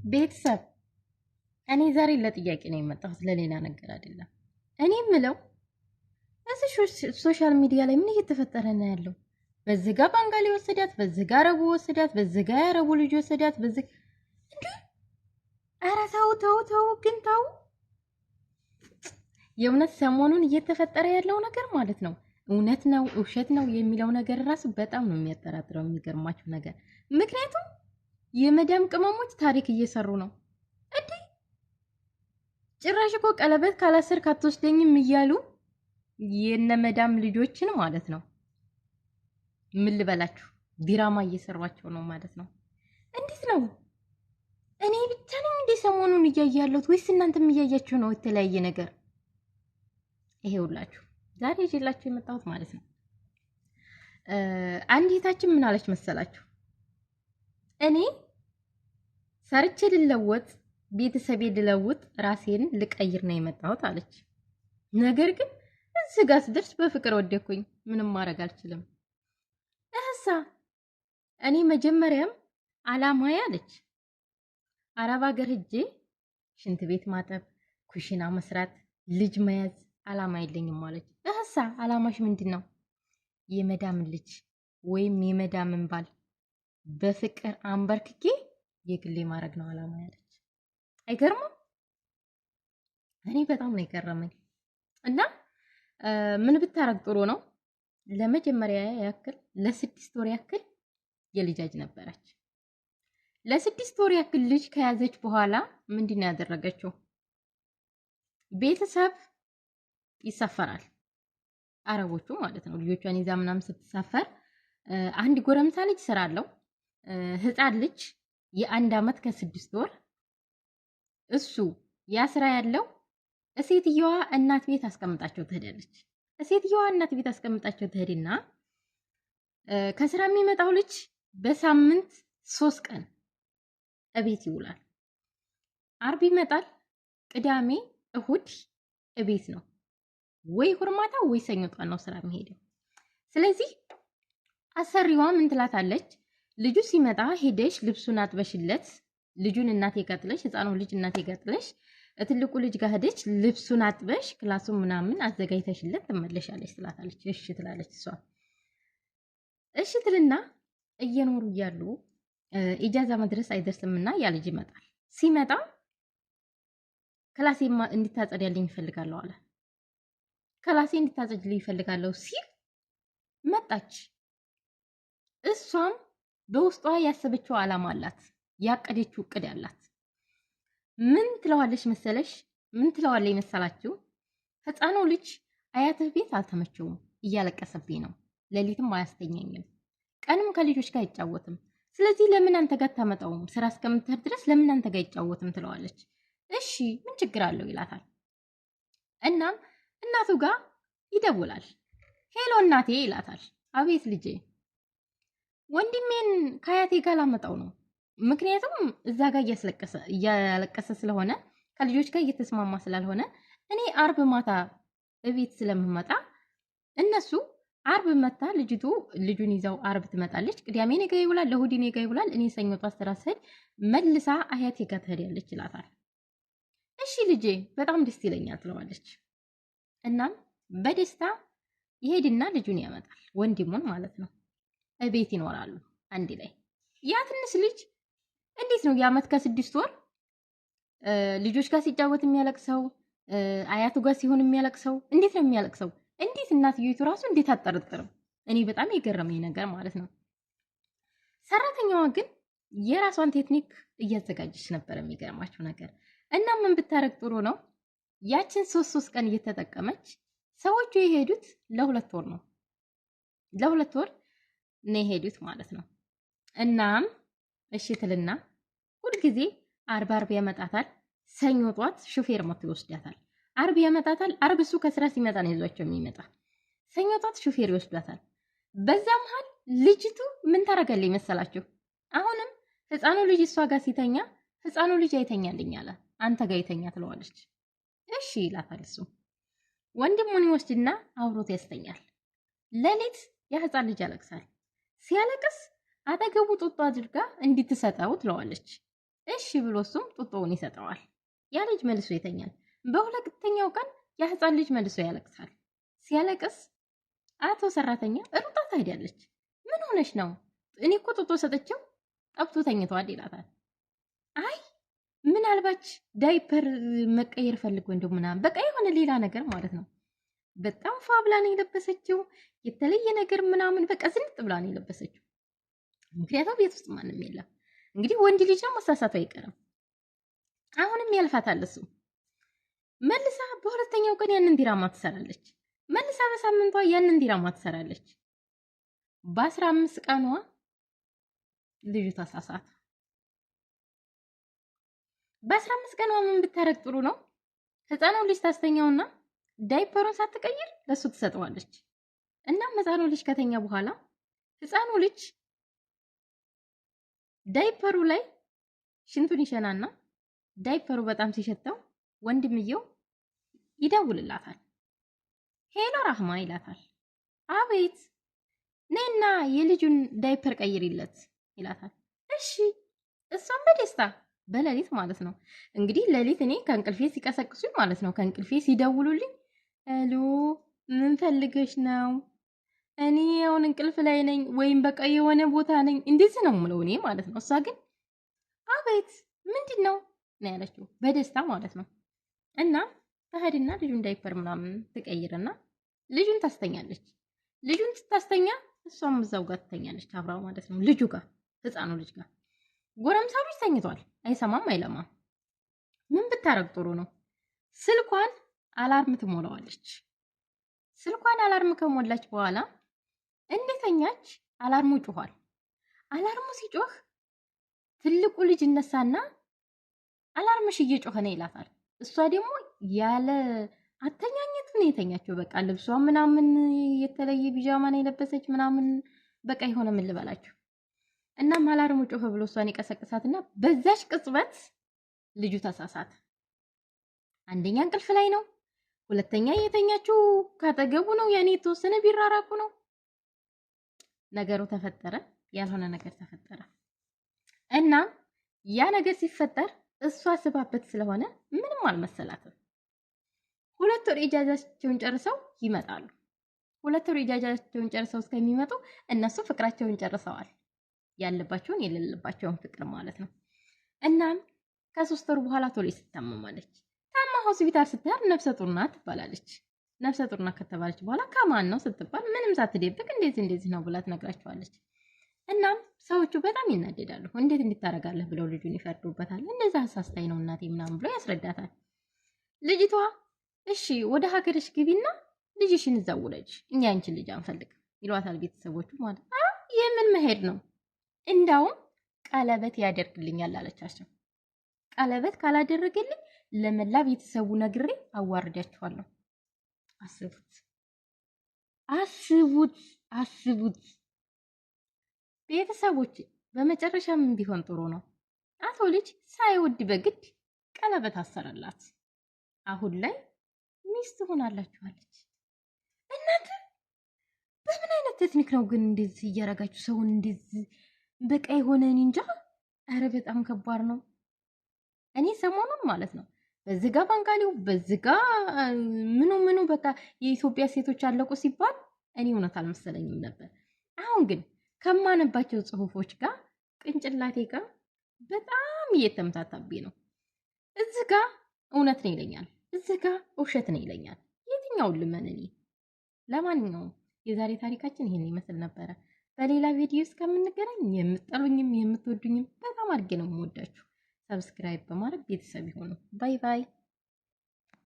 ቤተሰብ እኔ ዛሬ ለጥያቄ ነው የመጣሁት፣ ለሌላ ነገር አይደለም። እኔ የምለው እዚህ ሶሻል ሚዲያ ላይ ምን እየተፈጠረ ነው ያለው? በዚህ ጋ ባንጋሊ ወሰዳት፣ በዚህ ጋ አረቡ ወሰዳት፣ በዚህ ጋ የአረቡ ልጅ ወሰዳት፣ በዚህ እንዴ! ኧረ ተው ተው ተው፣ ግን ተው። የእውነት ሰሞኑን እየተፈጠረ ያለው ነገር ማለት ነው እውነት ነው ውሸት ነው የሚለው ነገር ራሱ በጣም ነው የሚያጠራጥረው። የሚገርማችሁ ነገር ምክንያቱም የመዳም ቅመሞች ታሪክ እየሰሩ ነው እንዴ! ጭራሽ እኮ ቀለበት ካላሰርክ አትወስደኝም እያሉ የነ መዳም ልጆችን ማለት ነው ምን ልበላችሁ ዲራማ እየሰሯቸው ነው ማለት ነው። እንዴት ነው? እኔ ብቻ ነኝ እንዴ ሰሞኑን እያየ ያለሁት ወይስ እናንተም እያያችሁ ነው የተለያየ ነገር? ይሄውላችሁ ዛሬ ይዤላችሁ የመጣሁት ማለት ነው አንዲታችን ምን አለች መሰላችሁ? እኔ ሰርቼ ልለወጥ ቤተሰቤ ልለውጥ ራሴን ልቀይር ነው የመጣሁት አለች። ነገር ግን እዚህ ጋር ስደርስ በፍቅር ወደኩኝ። ምንም ማድረግ አልችልም። እህሳ እኔ መጀመሪያም አላማዬ አለች አረብ ሀገር ሄጄ ሽንት ቤት ማጠብ፣ ኩሽና መስራት፣ ልጅ መያዝ አላማ የለኝም አለች። እህሳ አላማሽ ምንድን ነው? የመዳምን ልጅ ወይም የመዳምን ባል በፍቅር አንበርክኬ የግሌ ማድረግ ነው አላማ ያለች። አይገርምም? እኔ በጣም ነው የገረመኝ። እና ምን ብታረግ ጥሩ ነው? ለመጀመሪያ ያክል ለ6 ወር ያክል የልጃጅ ነበረች። ለ6 ወር ያክል ልጅ ከያዘች በኋላ ምንድን ነው ያደረገችው? ቤተሰብ ይሳፈራል፣ አረቦቹ ማለት ነው። ልጆቿን ይዛ ምናምን ስትሳፈር አንድ ጎረምሳ ልጅ ስራ አለው፣ ህፃን ልጅ የ1 ዓመት ከ6 ወር እሱ ያስራ ያለው ሴትየዋ እናት ቤት አስቀምጣቸው ትሄዳለች። ሴትየዋ እናት ቤት አስቀምጣቸው ትሄድና ከስራ የሚመጣው ልጅ በሳምንት 3 ቀን እቤት ይውላል። አርብ ይመጣል፣ ቅዳሜ እሁድ እቤት ነው። ወይ ሁርማታ ወይ ሰኞ ጧት ነው ስራ የሚሄደው። ስለዚህ አሰሪዋ ምን ትላታለች? ልጁ ሲመጣ ሄደሽ ልብሱን አጥበሽለት፣ ልጁን እናቴ ጋጥለሽ፣ ህፃኑ ልጅ እናቴ ጋጥለሽ ትልቁ ልጅ ጋር ሄደች ልብሱን አጥበሽ ክላሱን ምናምን አዘጋጅተሽለት ትመለሻለች ትላታለች። እሺ ትላለች እሷ። እሺ ትልና እየኖሩ እያሉ ኢጃዛ መድረስ አይደርስምና ያ ልጅ ይመጣል። ሲመጣ ክላሴ እንድታጸዳልኝ ይፈልጋለሁ አለ። ክላሴ እንድታጸድልኝ ይፈልጋለሁ ሲል መጣች። እሷም በውስጧ ያሰበችው ዓላማ አላት፣ ያቀደችው እቅድ አላት። ምን ትለዋለች መሰለሽ? ምን ትለዋለች መሰላችሁ? ህፃኑ ልጅ አያትህ ቤት አልተመቸውም፣ እያለቀሰብኝ ነው፣ ሌሊትም አያስተኛኝም፣ ቀንም ከልጆች ጋር አይጫወትም። ስለዚህ ለምን አንተ ጋር ታመጣውም? ስራ እስከምትሄድ ድረስ ለምን አንተ ጋር አይጫወትም? ትለዋለች። እሺ ምን ችግር አለው ይላታል። እናም እናቱ ጋር ይደውላል። ሄሎ እናቴ ይላታል። አቤት ልጄ፣ ወንድሜን ከአያቴ ጋር ላመጣው ነው። ምክንያቱም እዛ ጋር እያለቀሰ ስለሆነ ከልጆች ጋር እየተስማማ ስላልሆነ እኔ አርብ ማታ እቤት ስለምመጣ እነሱ አርብ መታ ልጁን ይዛው አርብ ትመጣለች። ቅዳሜ እኔ ጋ ይውላል፣ ለእሑድ እኔ ጋ ይውላል። እኔ ሰኞ ጧት ስራ ስሄድ መልሳ አያቴ ጋር ትሄዳለች ይላታል። እሺ ልጄ በጣም ደስ ይለኛል ትለዋለች። እናም በደስታ ይሄድና ልጁን ያመጣል፣ ወንድሙን ማለት ነው። እቤት ይኖራሉ አንድ ላይ። ያ ትንሽ ልጅ እንዴት ነው የዓመት ከ6 ወር ልጆች ጋር ሲጫወት የሚያለቅሰው? አያቱ ጋር ሲሆን የሚያለቅሰው? እንዴት ነው የሚያለቅሰው? እንዴት እናትየቱ ራሱ እንዴት አጠረጥርም? እኔ በጣም የገረመኝ ነገር ማለት ነው። ሰራተኛዋ ግን የራሷን ቴክኒክ እያዘጋጀች ነበር። የሚገርማችሁ ነገር እና ምን ብታረግ ጥሩ ነው? ያችን 3 ቀን እየተጠቀመች ሰዎቹ የሄዱት ለ2 ወር ነው። ለ2 ወር ነው የሄዱት ማለት ነው። እናም እሺ ትልና ሁልጊዜ አርብ ያመጣታል። ሰኞ ጧት ሹፌር መጥቶ ይወስዳታል። አርብ ያመጣታል። አርብ እሱ ከስራ ሲመጣ ነው ይዟቸው የሚመጣ። ሰኞ ጧት ሹፌር ይወስዳታል። በዛ መሃል ልጅቱ ምን ታረጋለች መሰላችሁ? አሁንም ህፃኑ ልጅ እሷ ጋር ሲተኛ ህፃኑ ልጅ አይተኛልኝ አለ፣ አንተ ጋር ይተኛ ትለዋለች። እሺ ይላታል። እሱ ወንድሙን ይወስድና አብሮት ያስተኛል። ሌሊት ያ ህፃን ልጅ ያለቅሳል። ሲያለቅስ አጠገቡ ጡጦ አድርጋ እንድትሰጠው ትለዋለች። እሺ ብሎ እሱም ጡጦውን ይሰጠዋል። ያ ልጅ መልሶ ይተኛል። በሁለተኛው ቀን ያ ህፃን ልጅ መልሶ ያለቅሳል። ሲያለቅስ አቶ ሰራተኛ ሩጣ ትሄዳለች። ምን ሆነሽ ነው? እኔ እኮ ጡጦ ሰጥቼው ጠብቶ ተኝቷል ይላታል። አይ ምናልባች ዳይፐር መቀየር ፈልጎ እንደው ምናምን በቃ የሆነ ሌላ ነገር ማለት ነው። በጣም ፋ ብላ ነው የለበሰችው። የተለየ ነገር ምናምን በቃ ዝንጥ ብላ ነው የለበሰችው። ምክንያቱም ቤት ውስጥ ማንም የለም። እንግዲህ ወንድ ልጅ ነው መሳሳቱ አይቀርም። አሁንም ያልፋታል እሱ። መልሳ በሁለተኛው ቀን ያንን ዲራማ ትሰራለች። መልሳ በሳምንቷ ያንን ዲራማ ትሰራለች። በ15 ቀኗ ልጁ ተሳሳተ። በ15 ቀኗ ምን ብታረግ ጥሩ ነው? ህፃኑ ልጅ ታስተኛውና ዳይፐሩን ሳትቀይር ለሱ ትሰጠዋለች። እናም ህፃኑ ልጅ ከተኛ በኋላ ህፃኑ ልጅ ዳይፐሩ ላይ ሽንቱን ይሸናና ዳይፐሩ በጣም ሲሸተው ወንድምየው ይደውልላታል። ሄሎ ራህማ ይላታል። አቤት ነይና የልጁን ዳይፐር ቀይሪለት ይላታል። እሺ እሷም በደስታ በሌሊት ማለት ነው እንግዲህ ሌሊት እኔ ከእንቅልፌ ሲቀሰቅሱኝ ማለት ነው ከእንቅልፌ ሲደውሉልኝ ሄሎ ምን ፈልገሽ ነው? እኔ አሁን እንቅልፍ ላይ ነኝ ወይም በቃ የሆነ ቦታ ነኝ እንደዚህ ነው የምለው እኔ ማለት ነው። እሷ ግን አቤት ምንድን ነው ያለችው በደስታ ማለት ነው። እና ተሄድና ልጁን ዳይፐር ምናምን ትቀይርና ልጁን ታስተኛለች። ልጁን ስታስተኛ እሷም እዛው ጋር ትተኛለች አብራው ማለት ነው ልጁ ጋር ህፃኑ ልጅ ጋር። ጎረምሳው ልጅ ተኝቷል፣ አይሰማም አይለማም። ምን ብታረግ ጥሩ ነው? ስልኳን አላርም ትሞላዋለች። ስልኳን አላርም ከሞላች በኋላ እንደተኛች አላርሙ ጮኋል። አላርሙ ሲጮህ ትልቁ ልጅ ይነሳና አላርምሽ እየጮኸ ነው ይላታል። እሷ ደግሞ ያለ አተኛኘት ነው የተኛችው። በቃ ልብሷ ምናምን የተለየ ቢጃማ ነው የለበሰች ምናምን በቃ የሆነ ምን ልበላችሁ። እናም አላርሙ ጮኸ ብሎ እሷን ይቀሰቅሳትና በዛች ቅጽበት ልጁ ተሳሳተ። አንደኛ እንቅልፍ ላይ ነው፣ ሁለተኛ የተኛችው ካጠገቡ ነው። ያኔ የተወሰነ ቢራራቁ ነው። ነገሩ ተፈጠረ፣ ያልሆነ ነገር ተፈጠረ። እና ያ ነገር ሲፈጠር እሷ ስባበት ስለሆነ ምንም አልመሰላትም። ሁለት ወር ኢጃዛቸውን ጨርሰው ይመጣሉ። ሁለት ወር ኢጃዛቸውን ጨርሰው እስከሚመጡ እነሱ ፍቅራቸውን ጨርሰዋል። ያለባቸውን የሌለባቸውን ፍቅር ማለት ነው። እናም ከ3 ወር በኋላ ቶሎ ትታመማለች። ታማ ሆስፒታል ስትሄድ ነፍሰ ጡር ናት ትባላለች። ነፍሰ ጡር ናት ከተባለች በኋላ ከማን ነው ስትባል ምንም ሳትደብቅ እንደዚህ ነው ብላ ትነግራቸዋለች። እናም ሰዎቹ በጣም ይናደዳሉ። እንዴት እንድታረጋለህ ብለው ልጁን ይፈርዱበታል። እንደዛ አሳስታይ ነው እናቴ ምናምን ብሎ ያስረዳታል። ልጅቷ እሺ ወደ ሀገርሽ ግቢና ልጅሽን እዛው ውለጅ፣ እኛ አንቺን ልጅ አንፈልግም ይሏታል ቤተሰቦቹ ማለት ነው። የምን መሄድ ነው? እንዳውም ቀለበት ያደርግልኛል አለቻቸው። ቀለበት ካላደረገልኝ ለመላ ቤተሰቡ ነግሬ አዋርዳችኋለሁ። አስቡት አስቡት አስቡት ቤተሰቦች። በመጨረሻ ምን ቢሆን ጥሩ ነው? አቶ ልጅ ሳይወድ በግድ ቀለበት አሰረላት። አሁን ላይ ሚስት ሆናላችኋለች። እናንተ በምን አይነት ቴክኒክ ነው ግን እንደዚህ እያረጋችሁ ሰውን እንደዚህ በቃ የሆነ እንጃ። ኧረ በጣም ከባድ ነው። እኔ ሰሞኑን ማለት ነው በዝጋ ባንቃሊው በዝጋ ምኑ በቃ የኢትዮጵያ ሴቶች አለቁ ሲባል እኔ እውነት አልመሰለኝም ነበር። አሁን ግን ከማነባቸው ጽሁፎች ጋር ቅንጭላቴ ጋር በጣም እየተምታታብኝ ነው። እዚህ ጋር እውነት ነው ይለኛል፣ እዚህ ጋር ውሸት ነው ይለኛል። የትኛውን ልመን እኔ? ለማንኛውም የዛሬ ታሪካችን ይሄን ይመስል ነበረ። በሌላ ቪዲዮ እስከምንገናኝ የምትጠሉኝም የምትወዱኝም በጣም አድርጌ ነው የምወዳችሁ። ሰብስክራይብ በማድረግ ቤተሰብ ይሁኑ። ባይ ባይ።